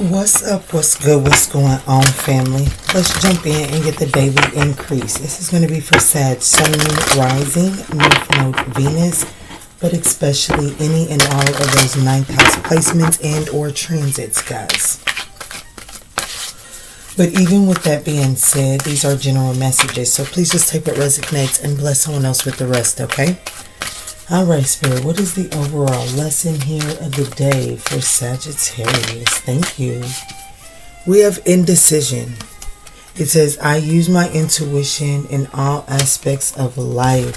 What's up? What's good? What's going on, family? Let's jump in and get the daily increase. This is going to be for Sag, Sun, Rising, North Node, Venus, but especially any and all of those ninth house placements and or transits, guys. But even with that being said, these are general messages, so please just take what resonates and bless someone else with the rest, okay? Alright, Spirit, what is the overall lesson here of the day for Sagittarius? Thank you. We have indecision. It says, I use my intuition in all aspects of life.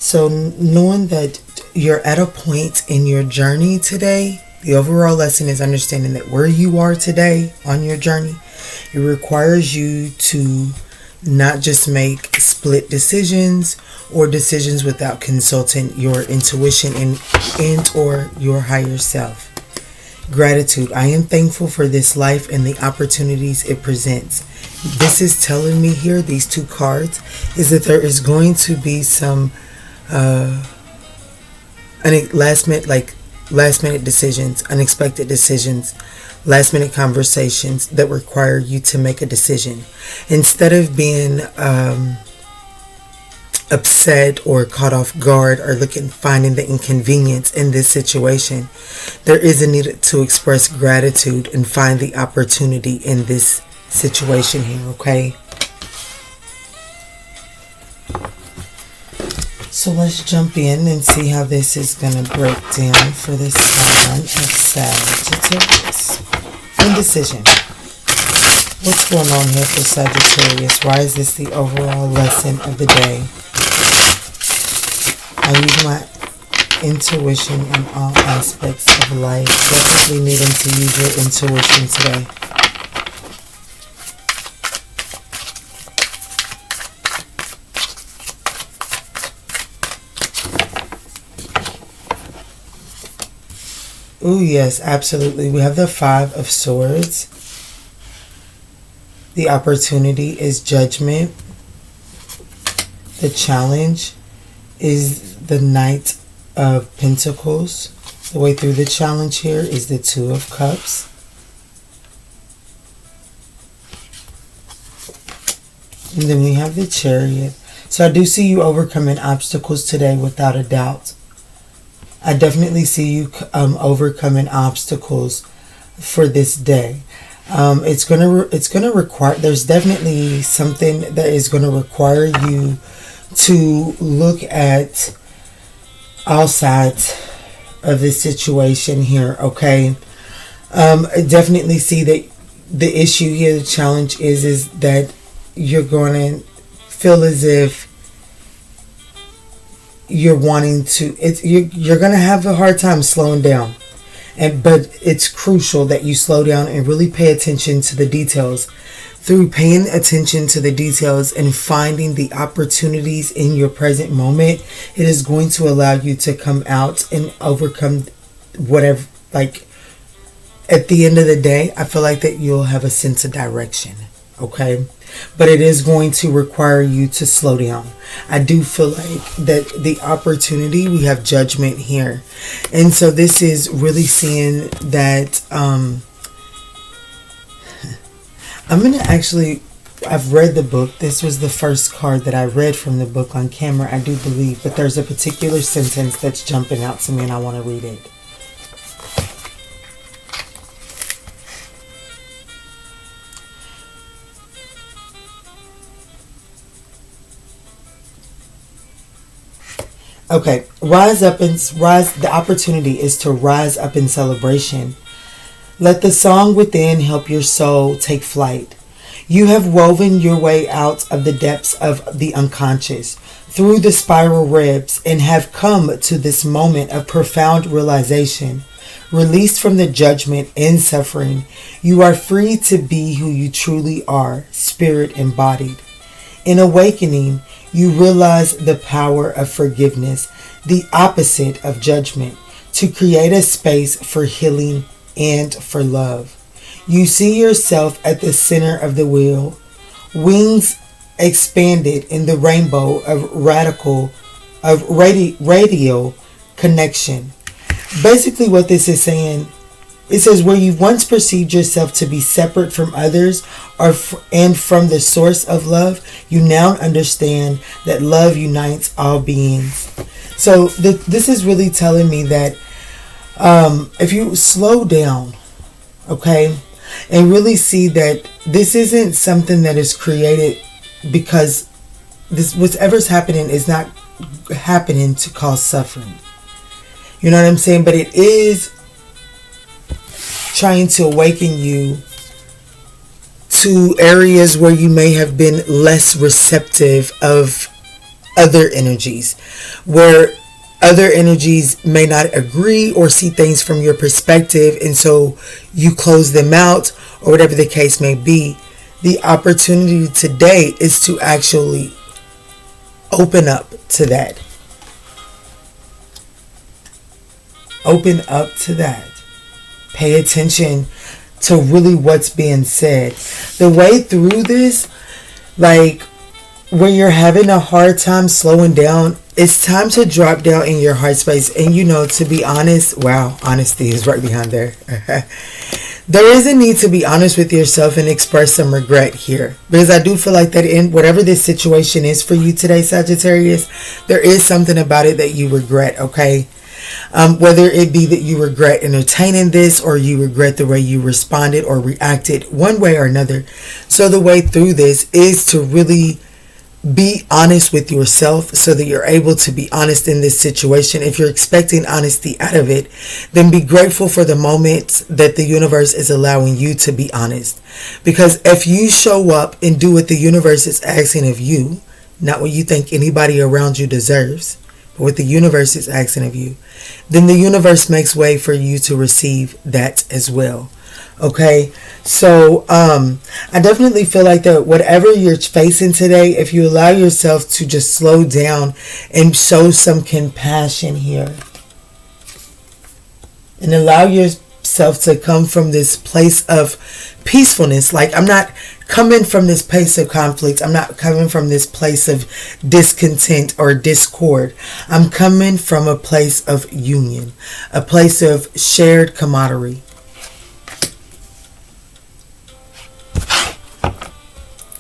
So knowing that you're at a point in your journey today, the overall lesson is understanding that where you are today on your journey, it requires you to not just make split decisions or decisions without consulting your intuition and or your higher self. Gratitude. I am thankful for this life and the opportunities it presents. This is telling me here, these two cards, is that there is going to be some last minute decisions, unexpected decisions, last minute conversations that require you to make a decision. Instead of being upset or caught off guard or finding the inconvenience in this situation, there is a need to express gratitude and find the opportunity in this situation here, okay? So let's jump in and see how this is going to break down for this sign of Sagittarius. Indecision. What's going on here for Sagittarius? Why is this the overall lesson of the day? I use my intuition in all aspects of life. Definitely needing to use your intuition today. Oh, yes, absolutely. We have the Five of Swords. The opportunity is judgment. The challenge is the Knight of Pentacles. The way through the challenge here is the Two of Cups. And then we have the Chariot. So I do see you overcoming obstacles today without a doubt. I definitely see you overcoming obstacles for this day. It's gonna require. There's definitely something that is gonna require you to look at all sides of this situation here. Okay. I definitely see that the issue here, the challenge is that you're going to feel as if you're wanting to, you're going to have a hard time slowing down, but it's crucial that you slow down and really pay attention to the details. Through paying attention to the details and finding the opportunities in your present moment, it is going to allow you to come out and overcome whatever. Like at the end of the day, I feel like that you'll have a sense of direction. Okay. But it is going to require you to slow down. I do feel like that the opportunity, we have judgment here. And so this is really seeing that I'm going to actually, I've read the book. This was the first card that I read from the book on camera, I do believe. But there's a particular sentence that's jumping out to me and I want to read it. Okay, the opportunity is to rise up in celebration. Let the song within help your soul take flight. You have woven your way out of the depths of the unconscious, through the spiral webs, and have come to this moment of profound realization. Released from the judgment and suffering, you are free to be who you truly are, spirit embodied. In awakening, you realize the power of forgiveness, the opposite of judgment, to create a space for healing and for love. You see yourself at the center of the wheel, wings expanded in the rainbow of radial connection. Basically what this is saying It says, where you once perceived yourself to be separate from others and from the source of love, you now understand that love unites all beings. So this is really telling me that if you slow down, okay, and really see that this isn't something that is created because whatever's happening is not happening to cause suffering. You know what I'm saying? But it is trying to awaken you to areas where you may have been less receptive of other energies, where other energies may not agree or see things from your perspective, and so you close them out, or whatever the case may be. The opportunity today is to actually open up to that. Open up to that. Pay attention to really what's being said. The way through this, like when you're having a hard time slowing down, it's time to drop down in your heart space. And to be honest, wow, honesty is right behind there. There is a need to be honest with yourself and express some regret here. Because I do feel like that in whatever this situation is for you today, Sagittarius, there is something about it that you regret, okay? Whether it be that you regret entertaining this, or you regret the way you responded or reacted one way or another. So the way through this is to really be honest with yourself so that you're able to be honest in this situation. If you're expecting honesty out of it, then be grateful for the moments that the universe is allowing you to be honest. Because if you show up and do what the universe is asking of you, not what you think anybody around you deserves, but what the universe is asking of you, then the universe makes way for you to receive that as well. Okay, so I definitely feel like that whatever you're facing today, if you allow yourself to just slow down and show some compassion here, and allow yourself to come from this place of peacefulness. Like, I'm not coming from this place of conflict. I'm not coming from this place of discontent or discord. I'm coming from a place of union, a place of shared camaraderie.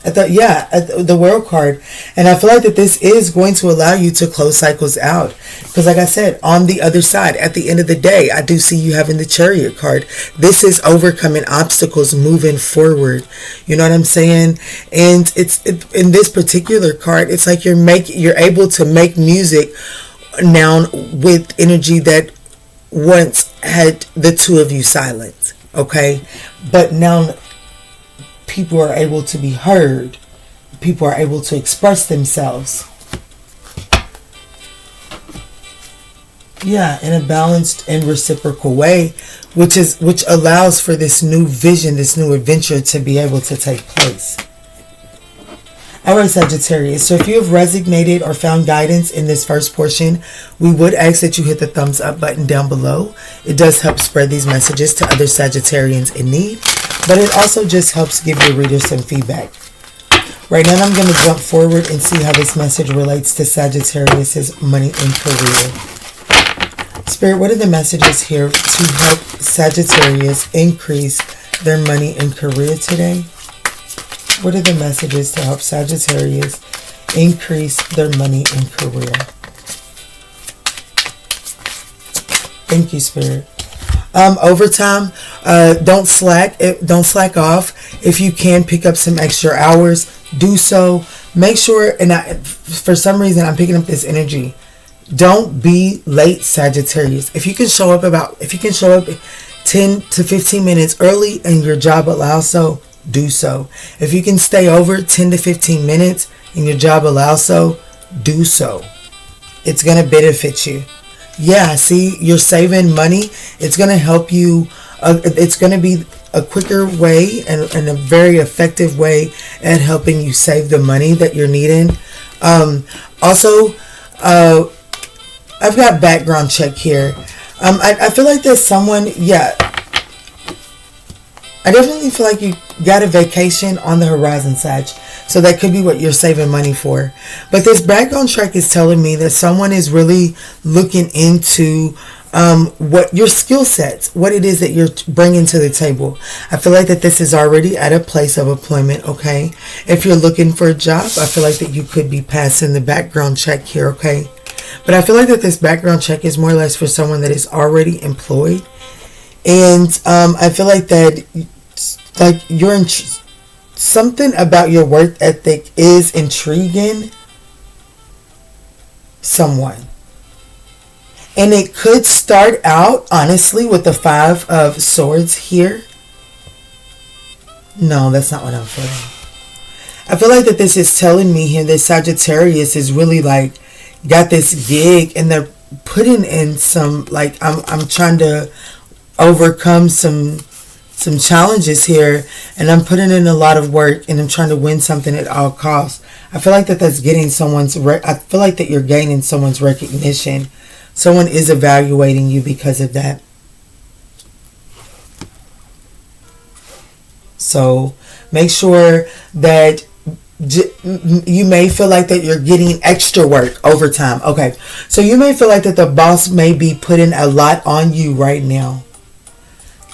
The World card. And I feel like that this is going to allow you to close cycles out. Because like I said, on the other side, at the end of the day, I do see you having the Chariot card. This is overcoming obstacles, moving forward. You know what I'm saying? And it's in this particular card, it's like you're able to make music now with energy that once had the two of you silent. Okay? But now people are able to be heard. People are able to express themselves. Yeah, in a balanced and reciprocal way, which allows for this new vision, this new adventure to be able to take place. Alright, Sagittarius, so if you have resonated or found guidance in this first portion, we would ask that you hit the thumbs up button down below. It does help spread these messages to other Sagittarians in need, but it also just helps give your readers some feedback. Right now, I'm going to jump forward and see how this message relates to Sagittarius's money and career. Spirit, what are the messages here to help Sagittarius increase their money and career today? What are the messages to help Sagittarius increase their money and career? Thank you, Spirit. Overtime, don't slack off. If you can pick up some extra hours, do so. Make sure, and for some reason I'm picking up this energy. Don't be late, Sagittarius. If you can show up 10 to 15 minutes early and your job allows so, do so. If you can stay over 10 to 15 minutes and your job allows so, do so. It's going to benefit you. Yeah, see, you're saving money. It's going to help you. It's going to be a quicker way and a very effective way at helping you save the money that you're needing. Also, I've got background check here. I feel like there's someone, I definitely feel like you got a vacation on the horizon, Sag. So that could be what you're saving money for. But this background check is telling me that someone is really looking into what your skill sets, what it is that you're bringing to the table. I feel like that this is already at a place of employment, okay? If you're looking for a job, I feel like that you could be passing the background check here, okay? But I feel like that this background check is more or less for someone that is already employed. And I feel like that, like, you're something about your work ethic is intriguing someone. And it could start out, honestly, with the 5 of Swords here. No, that's not what I'm feeling. I feel like that this is telling me here that Sagittarius is really like got this gig, and they're putting in some, like, I'm trying to overcome some challenges here, and I'm putting in a lot of work, and I'm trying to win something at all costs. I feel like that's getting someone's I feel like that you're gaining someone's recognition. Someone is evaluating you because of that. So make sure that you may feel like that you're getting extra work overtime. Okay, so you may feel like that the boss may be putting a lot on you right now.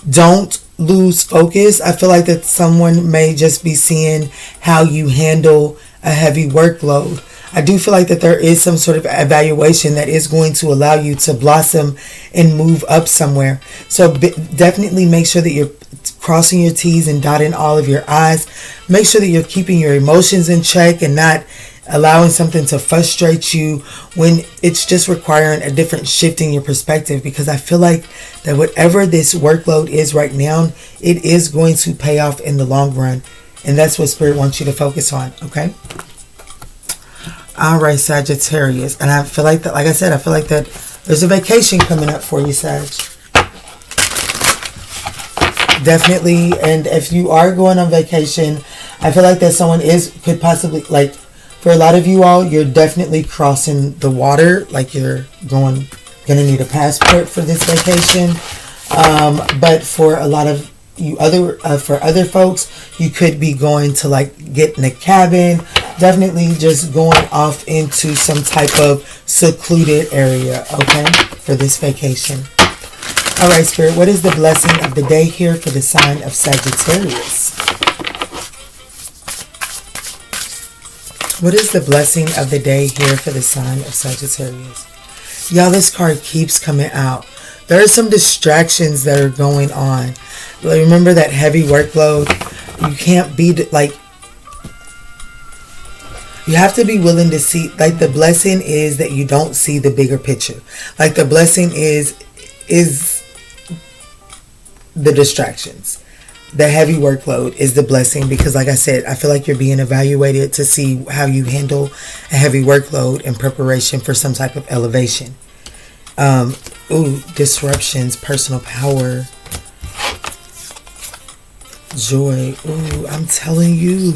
Don't lose focus. I feel like that someone may just be seeing how you handle a heavy workload. I do feel like that there is some sort of evaluation that is going to allow you to blossom and move up somewhere. So definitely make sure that you're crossing your T's and dotting all of your I's. Make sure that you're keeping your emotions in check and not allowing something to frustrate you when it's just requiring a different shift in your perspective, because I feel like that whatever this workload is right now, it is going to pay off in the long run. And that's what Spirit wants you to focus on, okay? All right, Sagittarius. And I feel like that, like I said, I feel like that there's a vacation coming up for you, Sag. Definitely. And if you are going on vacation, I feel like that someone could possibly, like, for a lot of you all, you're definitely crossing the water. Like, you're gonna need a passport for this vacation. But for a lot of you for other folks, you could be going to, like, get in a cabin. Definitely just going off into some type of secluded area, okay, for this vacation. All right, Spirit, what is the blessing of the day here for the sign of Sagittarius? What is the blessing of the day here for the sign of Sagittarius? Y'all, this card keeps coming out. There are some distractions that are going on. Remember that heavy workload? You can't be, like, you have to be willing to see, like, the blessing is that you don't see the bigger picture. Like, the blessing is the distractions. The heavy workload is the blessing, because, like I said, I feel like you're being evaluated to see how you handle a heavy workload in preparation for some type of elevation. Disruptions, personal power, joy. I'm telling you,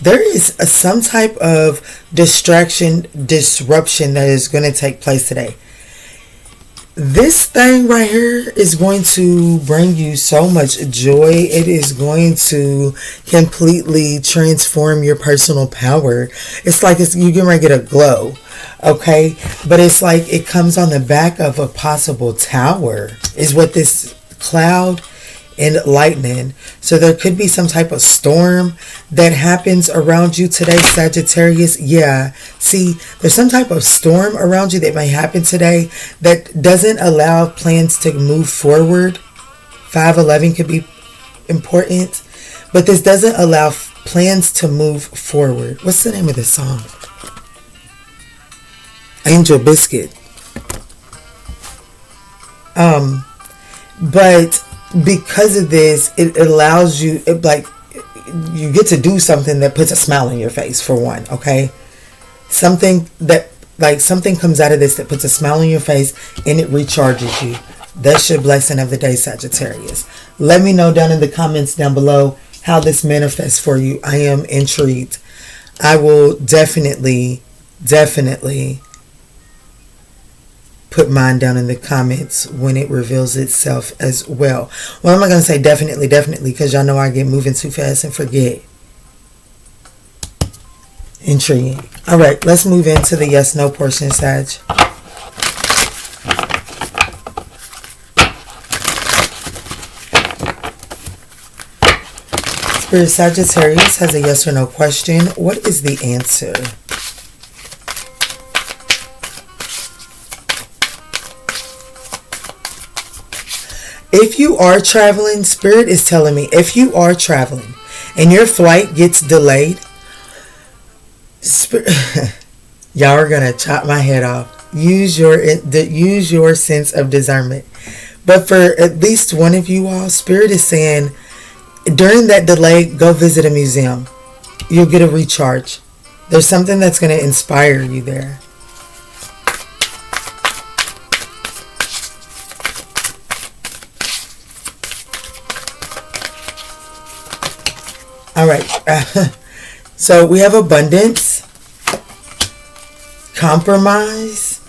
there is some type of disruption that is going to take place today. This thing right here is going to bring you so much joy. It is going to completely transform your personal power. It's like you're going to get a glow, okay? But it's like it comes on the back of a possible tower is what this cloud and lightning. So there could be some type of storm that happens around you today, Sagittarius. Yeah, see, there's some type of storm around you that may happen today that doesn't allow plans to move forward. 511 could be important, but this doesn't allow plans to move forward. What's the name of this song? Angel Biscuit. But because of this, it allows you, you get to do something that puts a smile on your face, for one, okay? Something comes out of this that puts a smile on your face and it recharges you. That's your blessing of the day, Sagittarius. Let me know down in the comments down below how this manifests for you. I am intrigued. I will definitely put mine down in the comments when it reveals itself as well. Well, I'm not going to say definitely, because y'all know I get moving too fast and forget. Intriguing. All right, let's move into the yes, no portion, Sag. Spirit, Sagittarius has a yes or no question. What is the answer? If you are traveling, Spirit is telling me, if you are traveling and your flight gets delayed, Spirit, y'all are going to chop my head off. Use your sense of discernment. But for at least one of you all, Spirit is saying, during that delay, go visit a museum. You'll get a recharge. There's something that's going to inspire you there. All right. So we have abundance, compromise,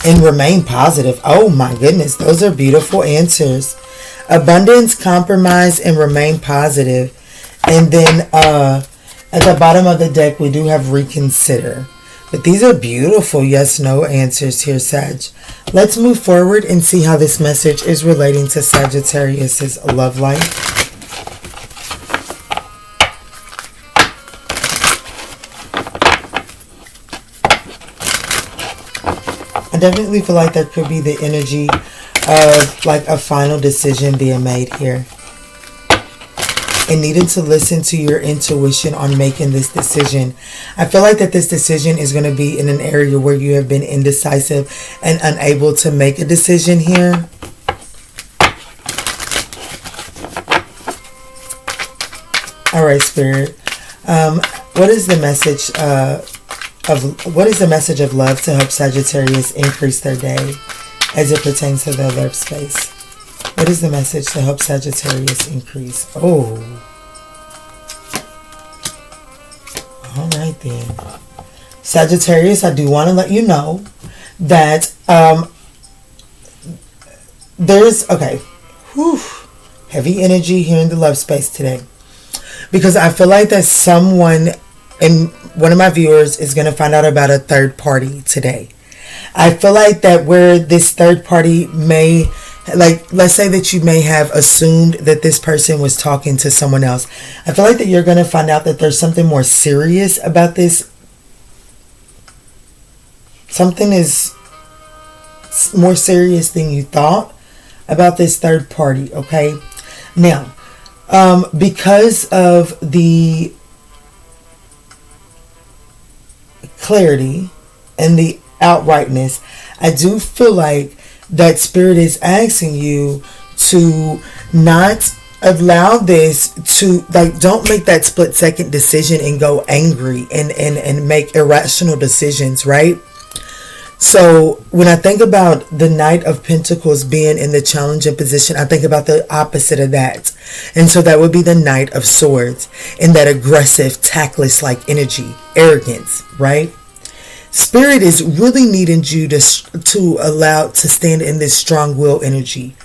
and remain positive. Oh my goodness, those are beautiful answers. Abundance, compromise, and remain positive. And then at the bottom of the deck, we do have reconsider. But these are beautiful yes/no answers here, Sag. Let's move forward and see how this message is relating to Sagittarius's love life. I definitely feel like there could be the energy of like a final decision being made here. And needing to listen to your intuition on making this decision. I feel like that this decision is going to be in an area where you have been indecisive and unable to make a decision here. All right, Spirit. What is the message of love to help Sagittarius increase their day as it pertains to their love space? What is the message to help Sagittarius increase? Oh. All right then. Sagittarius, I do want to let you know that there's, okay, heavy energy here in the love space today. Because I feel like that someone, and one of my viewers is going to find out about a third party today. I feel like that where this third party may, like, let's say that you may have assumed that this person was talking to someone else. I feel like that you're going to find out that there's something more serious about this. Something is more serious than you thought about this third party, okay? Now, because of the clarity and the outrightness, I do feel like that Spirit is asking you to not allow this to, like, don't make that split second decision and go angry and make irrational decisions, right? So when I think about the Knight of Pentacles being in the challenging position, I think about the opposite of that. And so that would be the Knight of Swords in that aggressive, tactless like energy, arrogance, right? Spirit is really needing you to allow to stand in this strong will energy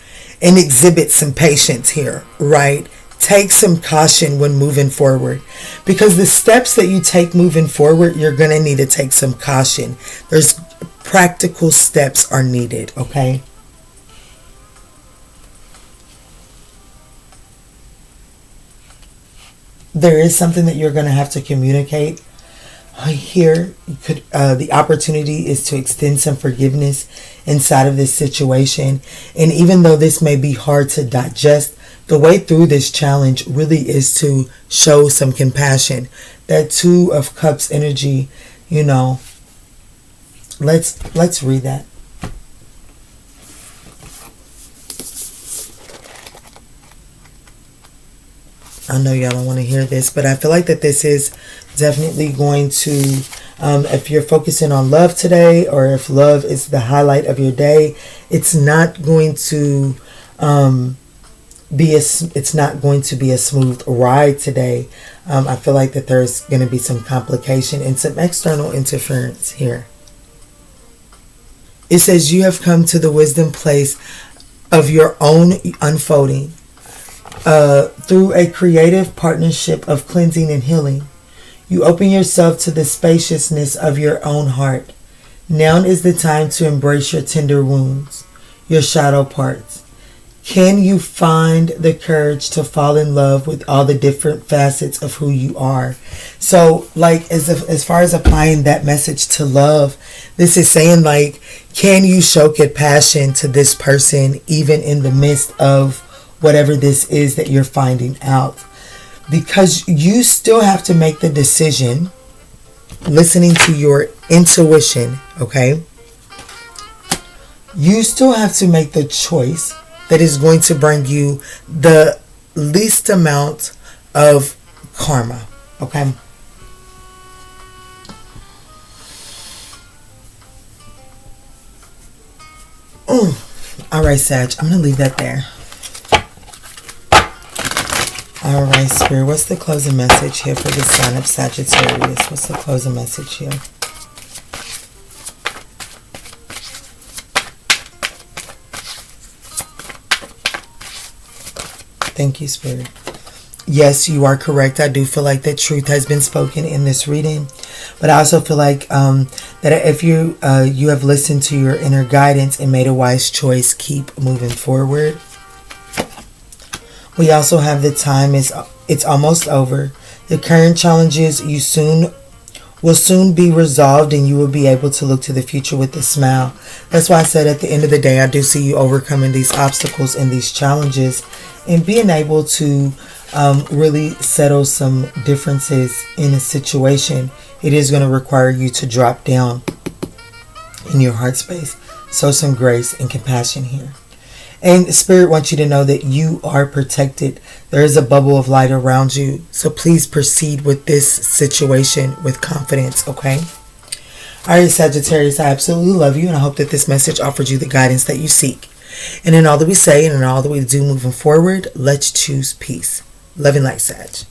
and exhibit some patience here, right? Take some caution when moving forward, because the steps that you take moving forward, you're going to need to take some caution. There's practical steps are needed, okay? There is something that you're going to have to communicate. Here, the opportunity is to extend some forgiveness inside of this situation. And even though this may be hard to digest, the way through this challenge really is to show some compassion. That Two of Cups energy, you know, let's read that. I know y'all don't want to hear this, but I feel like that this is definitely going to, if you're focusing on love today, or if love is the highlight of your day, it's not going to be a smooth ride today. I feel like that there's going to be some complication and some external interference here. It says you have come to the wisdom place of your own unfolding. Through a creative partnership of cleansing and healing, you open yourself to the spaciousness of your own heart. Now is the time to embrace your tender wounds, your shadow parts. Can you find the courage to fall in love with all the different facets of who you are? So, like, as far as applying that message to love, this is saying, like, can you show compassion to this person even in the midst of whatever this is that you're finding out? Because you still have to make the decision, listening to your intuition, okay? You still have to make the choice that is going to bring you the least amount of karma, okay? All right, Sag, I'm going to leave that there. All right, Spirit, what's the closing message here for the sign of Sagittarius? What's the closing message here? Thank you, Spirit. Yes, you are correct. I do feel like that truth has been spoken in this reading. But I also feel like that if you have listened to your inner guidance and made a wise choice, keep moving forward. We also have the time it's almost over. The current challenges will soon be resolved, and you will be able to look to the future with a smile. That's why I said at the end of the day, I do see you overcoming these obstacles and these challenges and being able to really settle some differences in a situation. It is going to require you to drop down in your heart space. So some grace and compassion here. And Spirit wants you to know that you are protected. There is a bubble of light around you. So please proceed with this situation with confidence, okay? All right, Sagittarius, I absolutely love you, and I hope that this message offers you the guidance that you seek. And in all that we say and in all that we do moving forward, let's choose peace. Love and light, Sag.